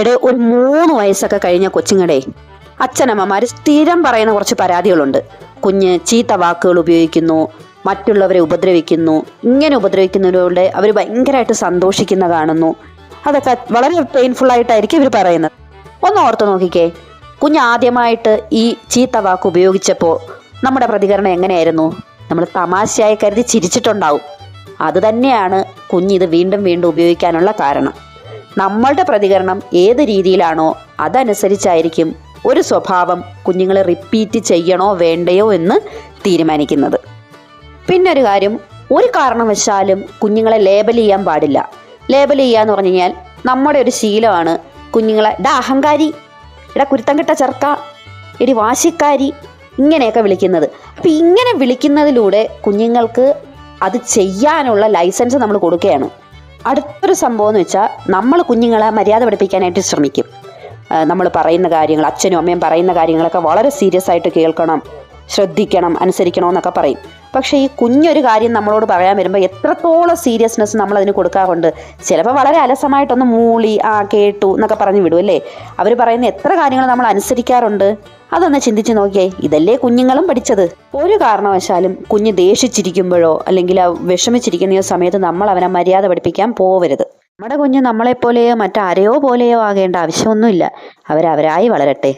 എടെ ഒരു 3 വയസ്സൊക്കെ കഴിഞ്ഞ കൊച്ചുങ്ങടെ അച്ഛനമ്മമാർ സ്ഥിരം പറയുന്ന കുറച്ച് പരാതികളുണ്ട്. കുഞ്ഞ് ചീത്ത വാക്കുകൾ ഉപയോഗിക്കുന്നു, മറ്റുള്ളവരെ ഉപദ്രവിക്കുന്നു. ഇങ്ങനെ ഉപദ്രവിക്കുന്നതിലൂടെ അവർ ഭയങ്കരമായിട്ട് സന്തോഷിക്കുന്ന കാണുന്നു. അതൊക്കെ വളരെ പെയിൻഫുൾ ആയിട്ടായിരിക്കും ഇവർ പറയുന്നത്. ഒന്ന് ഓർത്ത് നോക്കിക്കേ, കുഞ്ഞ് ആദ്യമായിട്ട് ഈ ചീത്ത വാക്ക് ഉപയോഗിച്ചപ്പോൾ നമ്മുടെ പ്രതികരണം എങ്ങനെയായിരുന്നു? നമ്മൾ തമാശയായി കരുതി ചിരിച്ചിട്ടുണ്ടാവും. അത് തന്നെയാണ് കുഞ്ഞിത് വീണ്ടും വീണ്ടും ഉപയോഗിക്കാനുള്ള കാരണം. നമ്മളുടെ പ്രതികരണം ഏത് രീതിയിലാണോ അതനുസരിച്ചായിരിക്കും ഒരു സ്വഭാവം കുഞ്ഞുങ്ങളെ റിപ്പീറ്റ് ചെയ്യണോ വേണ്ടയോ എന്ന് തീരുമാനിക്കുന്നത്. പിന്നെ ഒരു കാര്യം, ഒരു കാരണവശാലും കുഞ്ഞുങ്ങളെ ലേബൽ ചെയ്യാൻ പാടില്ല. ലേബൽ ചെയ്യാന്ന് പറഞ്ഞു കഴിഞ്ഞാൽ നമ്മുടെ ഒരു ശീലമാണ് കുഞ്ഞുങ്ങളെ ഡാ അഹങ്കാരി, ഇടാ കുരുത്തം കെട്ട ചെറുക്ക, എടി വാശിക്കാരി, ഇങ്ങനെയൊക്കെ വിളിക്കുന്നത്. അപ്പം ഇങ്ങനെ വിളിക്കുന്നതിലൂടെ കുഞ്ഞുങ്ങൾക്ക് അത് ചെയ്യാനുള്ള ലൈസൻസ് നമ്മൾ കൊടുക്കുകയാണ്. അടുത്തൊരു സംഭവം എന്ന് വെച്ചാൽ, നമ്മൾ കുഞ്ഞുങ്ങളെ മര്യാദ പഠിപ്പിക്കാനായിട്ട് ശ്രമിക്കും. നമ്മൾ പറയുന്ന കാര്യങ്ങൾ, അച്ഛനും അമ്മയും പറയുന്ന കാര്യങ്ങളൊക്കെ വളരെ സീരിയസ് ആയിട്ട് കേൾക്കണം, ശ്രദ്ധിക്കണം, അനുസരിക്കണം എന്നൊക്കെ പറയും. പക്ഷേ ഈ കുഞ്ഞൊരു കാര്യം നമ്മളോട് പറയാൻ വരുമ്പോൾ എത്രത്തോളം സീരിയസ്നെസ് നമ്മൾ അതിന് കൊടുക്കാറുണ്ട്. ചിലപ്പോൾ വളരെ അലസമായിട്ടൊന്ന് മൂളി കേട്ടു എന്നൊക്കെ പറഞ്ഞു വിടും അല്ലേ. അവർ പറയുന്ന എത്ര കാര്യങ്ങൾ നമ്മൾ അനുസരിക്കാറുണ്ട്. അതൊന്ന് ചിന്തിച്ച് നോക്കിയേ. ഇതല്ലേ കുഞ്ഞുങ്ങളും പഠിച്ചത്. ഒരു കാരണവശാലും കുഞ്ഞ് ദേഷിച്ചിരിക്കുമ്പോഴോ അല്ലെങ്കിൽ വിഷമിച്ചിരിക്കുന്ന സമയത്ത് നമ്മൾ അവനെ മര്യാദ പഠിപ്പിക്കാൻ പോവരുത്. നമ്മുടെ കുഞ്ഞ് നമ്മളെപ്പോലെയോ മറ്റാരെയോ പോലെയോ ആകേണ്ട ആവശ്യമൊന്നുമില്ല. അവരായി വളരട്ടെ.